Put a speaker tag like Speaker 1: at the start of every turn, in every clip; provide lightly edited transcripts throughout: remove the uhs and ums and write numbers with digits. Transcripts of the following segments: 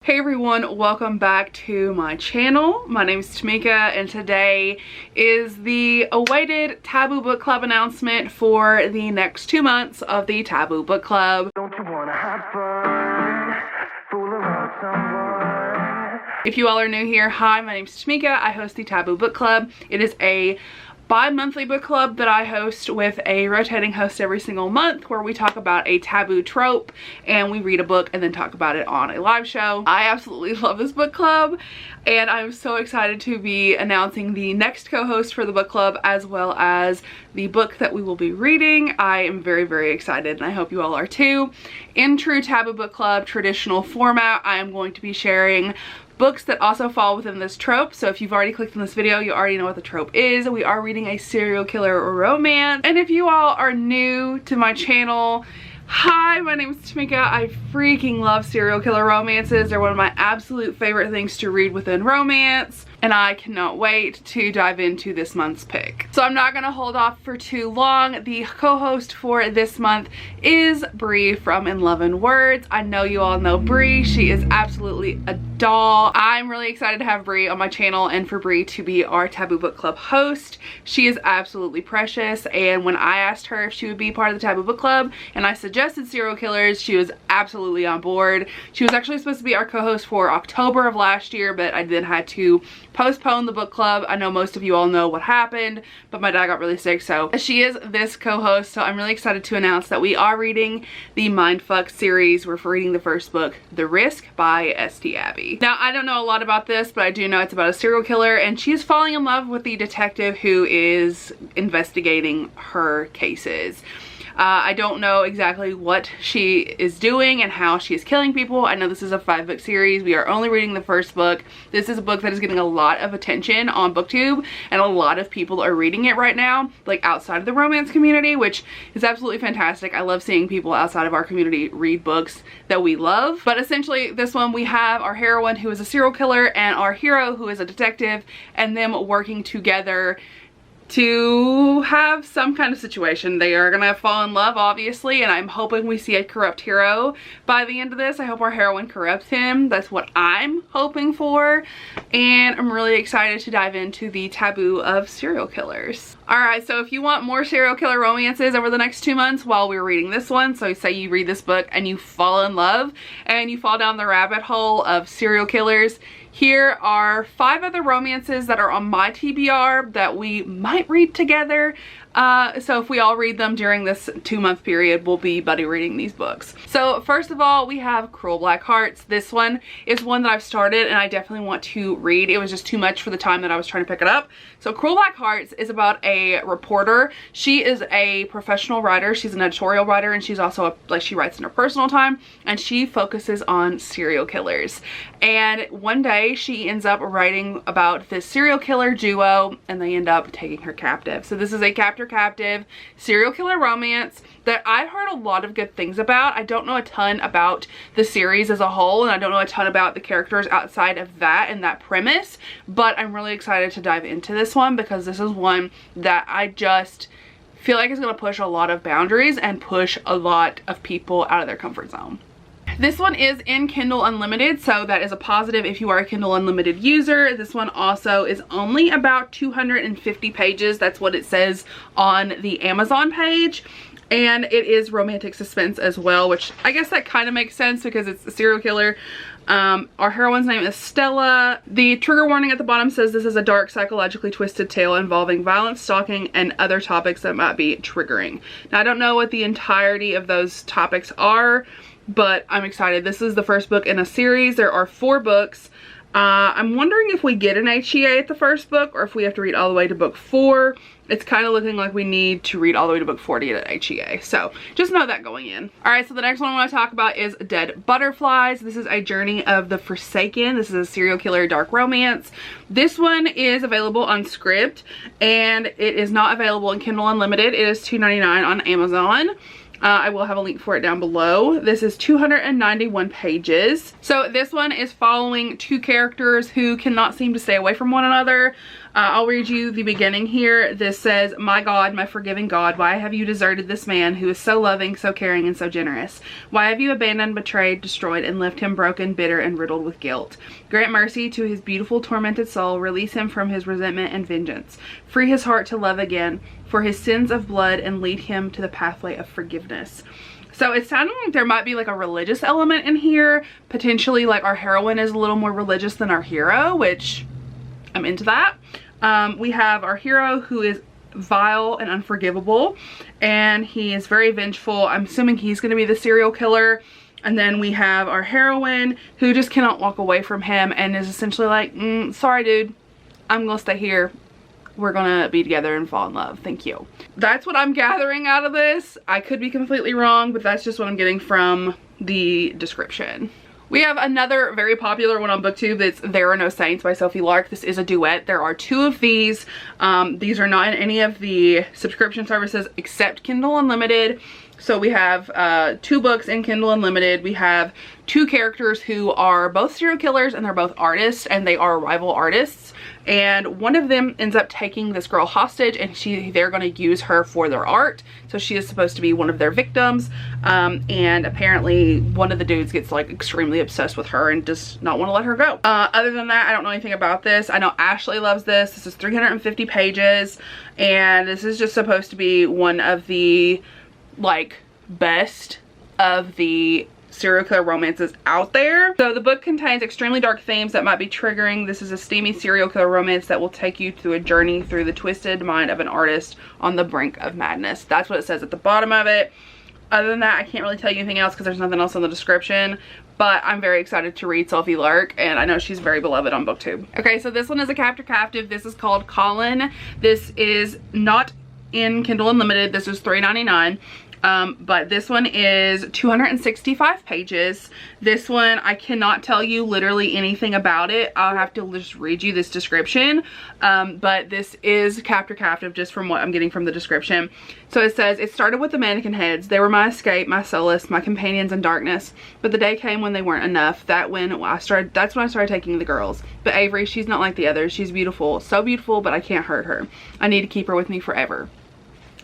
Speaker 1: Hey everyone, welcome back to my channel. My name is Tamika and today is the awaited Taboo Book Club announcement for the next 2 months of the Taboo Book Club. Don't you wanna have fun? Fool around someone. If you all are new here, hi, my name is Tamika. I host the Taboo Book Club. It is a bi-monthly book club that I host with a rotating host every single month where we talk about a taboo trope and we read a book and then talk about it on a live show. I absolutely love this book club and I'm so excited to be announcing the next co-host for the book club as well as the book that we will be reading. I am very excited and I hope you all are too. In true Taboo Book Club traditional format, I am going to be sharing books that also fall within this trope. So if you've already clicked on this video, you already know what the trope is. We are reading a serial killer romance. And if you all are new to my channel, hi, my name is Tamika. I freaking love serial killer romances. They're one of my absolute favorite things to read within romance. And I cannot wait to dive into this month's pick. So I'm not gonna hold off for too long. The co-host for this month is Bree from In Love and Words. I know you all know Bree. She is absolutely a doll. I'm really excited to have Bree on my channel and for Bree to be our Taboo Book Club host. She is absolutely precious, and when I asked her if she would be part of the Taboo Book Club and I suggested serial killers, she was absolutely on board. She was actually supposed to be our co-host for October of last year, but I then had to postpone the book club. I know most of you all know what happened, but my dad got really sick, so she is this co-host. So I'm really excited to announce that we are reading the Mindfuck series. We're reading the first book, The Risk by St. Abby. Now, I don't know a lot about this, but I do know it's about a serial killer and she's falling in love with the detective who is investigating her cases. I don't know exactly what she is doing and how she is killing people. I know this is a 5-book series. We are only reading the first book. This is a book that is getting a lot of attention on BookTube and a lot of people are reading it right now, like outside of the romance community, which is absolutely fantastic. I love seeing people outside of our community read books that we love. But essentially this one, we have our heroine who is a serial killer and our hero who is a detective, and them working together to have some kind of situation. They are gonna fall in love, obviously, and I'm hoping we see a corrupt hero by the end of this. I hope our heroine corrupts him. That's what I'm hoping for, and I'm really excited to dive into the taboo of serial killers. Alright, so if you want more serial killer romances over the next 2 months while we're reading this one, so say you read this book and you fall in love and you fall down the rabbit hole of serial killers, here are 5 other romances that are on my TBR that we might read together. So if we all read them during this 2-month period, we'll be buddy reading these books. So first of all, we have Cruel Black Hearts. This one is one that I've started and I definitely want to read. It was just too much for the time that I was trying to pick it up. So Cruel Black Hearts is about a reporter. She is a professional writer. She's an editorial writer and she's also she writes in her personal time and she focuses on serial killers. And one day she ends up writing about this serial killer duo and they end up taking her captive. So this is a captive serial killer romance that I've heard a lot of good things about. I don't know a ton about the series as a whole and I don't know a ton about the characters outside of that and that premise, but I'm really excited to dive into this one because this is one that I just feel like is going to push a lot of boundaries and push a lot of people out of their comfort zone. This one is in Kindle Unlimited, so that is a positive if you are a Kindle Unlimited user. This one also is only about 250 pages. That's what it says on the Amazon page. And it is romantic suspense as well, which I guess that kind of makes sense because it's a serial killer. Our heroine's name is Stella. The trigger warning at the bottom says this is a dark, psychologically twisted tale involving violence, stalking, and other topics that might be triggering. Now, I don't know what the entirety of those topics are, but I'm excited. This is the first book in a series. There are 4 books. I'm wondering if we get an HEA at the first book or if we have to read all the way to book 4. It's kind of looking like we need to read all the way to book 4 to get an HEA. So just know that going in. Alright, so the next one I want to talk about is Dead Butterflies. This is a journey of the Forsaken. This is a serial killer dark romance. This one is available on Scribd and it is not available in Kindle Unlimited. It is $2.99 on Amazon. I will have a link for it down below. This is 291 pages. So this one is following 2 characters who cannot seem to stay away from one another. I'll read you the beginning here. This says, "My God, my forgiving God, why have you deserted this man who is so loving, so caring, and so generous? Why have you abandoned, betrayed, destroyed, and left him broken, bitter, and riddled with guilt? Grant mercy to his beautiful, tormented soul. Release him from his resentment and vengeance. Free his heart to love again for his sins of blood, and lead him to the pathway of forgiveness." So it's sounding like there might be like a religious element in here. Potentially like our heroine is a little more religious than our hero, which I'm into that. We have our hero who is vile and unforgivable, and he is very vengeful. I'm assuming he's going to be the serial killer. And then we have our heroine who just cannot walk away from him and is essentially like, sorry dude, I'm gonna stay here. We're gonna be together and fall in love. Thank you. That's what I'm gathering out of this. I could be completely wrong, but that's just what I'm getting from the description. We have another very popular one on BookTube. That's There Are No Saints by Sophie Lark. This is a duet. There are 2 of these. These are not in any of the subscription services except Kindle Unlimited. So we have 2 books in Kindle Unlimited. We have 2 characters who are both serial killers, and they're both artists, and they are rival artists. And one of them ends up taking this girl hostage, and they're going to use her for their art. So she is supposed to be one of their victims. And apparently one of the dudes gets like extremely obsessed with her and does not want to let her go. Other than that, I don't know anything about this. I know Ashley loves this. This is 350 pages, and this is just supposed to be one of the like best of the serial killer romances out there. So the book contains extremely dark themes that might be triggering. This is a steamy serial killer romance that will take you through a journey through the twisted mind of an artist on the brink of madness. That's what it says at the bottom of it. Other than that, I can't really tell you anything else because there's nothing else in the description. But I'm very excited to read Sophie Lark, and I know she's very beloved on BookTube. Okay, so this one is a captive. This is called Colin. This is not in Kindle Unlimited. This is $3.99. But this one is 265 pages. This one, I cannot tell you literally anything about it. I'll have to just read you this description. But this is captive just from what I'm getting from the description. So it says, "It started with the mannequin heads. They were my escape, my solace, my companions in darkness. But the day came when they weren't enough. That's when I started taking the girls. But Avery, she's not like the others. She's beautiful, so beautiful, but I can't hurt her. I need to keep her with me forever."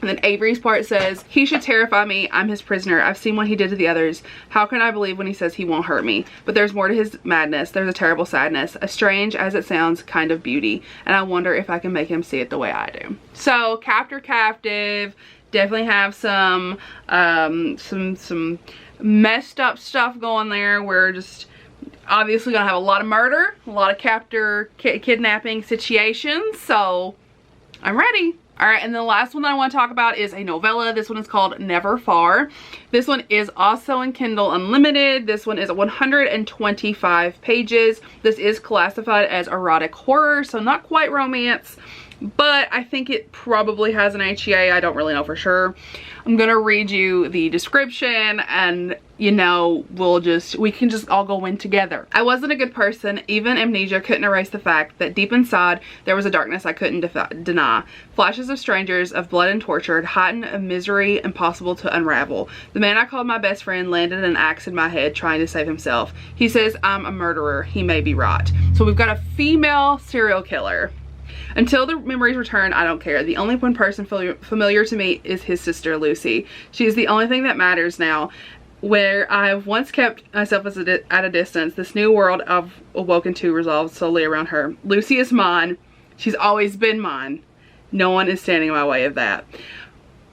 Speaker 1: And then Avery's part says, "He should terrify me. I'm his prisoner. I've seen what he did to the others. How can I believe when he says he won't hurt me? But there's more to his madness. There's a terrible sadness, a strange, as it sounds, kind of beauty. And I wonder if I can make him see it the way I do." So, captive. Definitely have some messed up stuff going there. We're just obviously gonna have a lot of murder, a lot of kidnapping situations. So, I'm ready. All right, and the last one that I want to talk about is a novella. This one is called Never Far. This one is also in Kindle Unlimited. This one is 125 pages. This is classified as erotic horror, so not quite romance, but I think it probably has an HEA. I don't really know for sure. I'm gonna read you the description, and you know, we can just all go in together. "I wasn't a good person. Even amnesia couldn't erase the fact that deep inside there was a darkness I couldn't deny. Flashes of strangers, of blood and tortured, heightened a misery impossible to unravel. The man I called my best friend landed an axe in my head trying to save himself. He says I'm a murderer. He may be right." So we've got a female serial killer. "Until the memories return, I don't care. The only one person familiar to me is his sister, Lucy. She is the only thing that matters now. Where I have once kept myself at a distance, this new world I've awoken to revolves solely around her. Lucy is mine. She's always been mine. No one is standing in my way of that."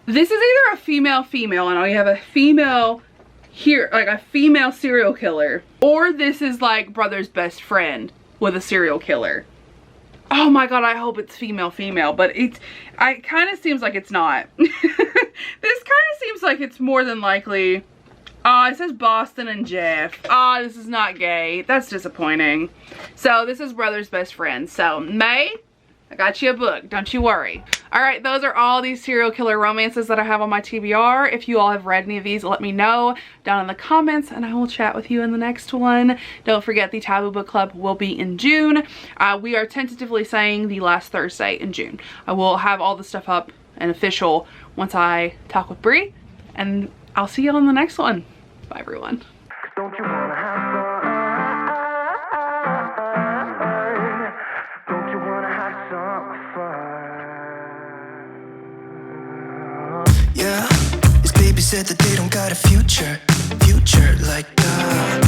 Speaker 1: This is either a female, and we have a female here, like a female serial killer, or this is like brother's best friend with a serial killer. Oh my god, I hope it's female, but it kind of seems like it's not. This kind of seems like it's more than likely. It says Boston and Jeff. This is not gay. That's disappointing. So this is brother's best friend. So May, I got you a book. Don't you worry. Alright, those are all these serial killer romances that I have on my TBR. If you all have read any of these, let me know down in the comments, and I will chat with you in the next one. Don't forget, the Taboo Book Club will be in June. We are tentatively saying the last Thursday in June. I will have all the stuff up and official once I talk with Bree, and I'll see you on the next one. Bye, everyone. Don't you wanna have fun? Don't you wanna have some?
Speaker 2: said that they don't got a future like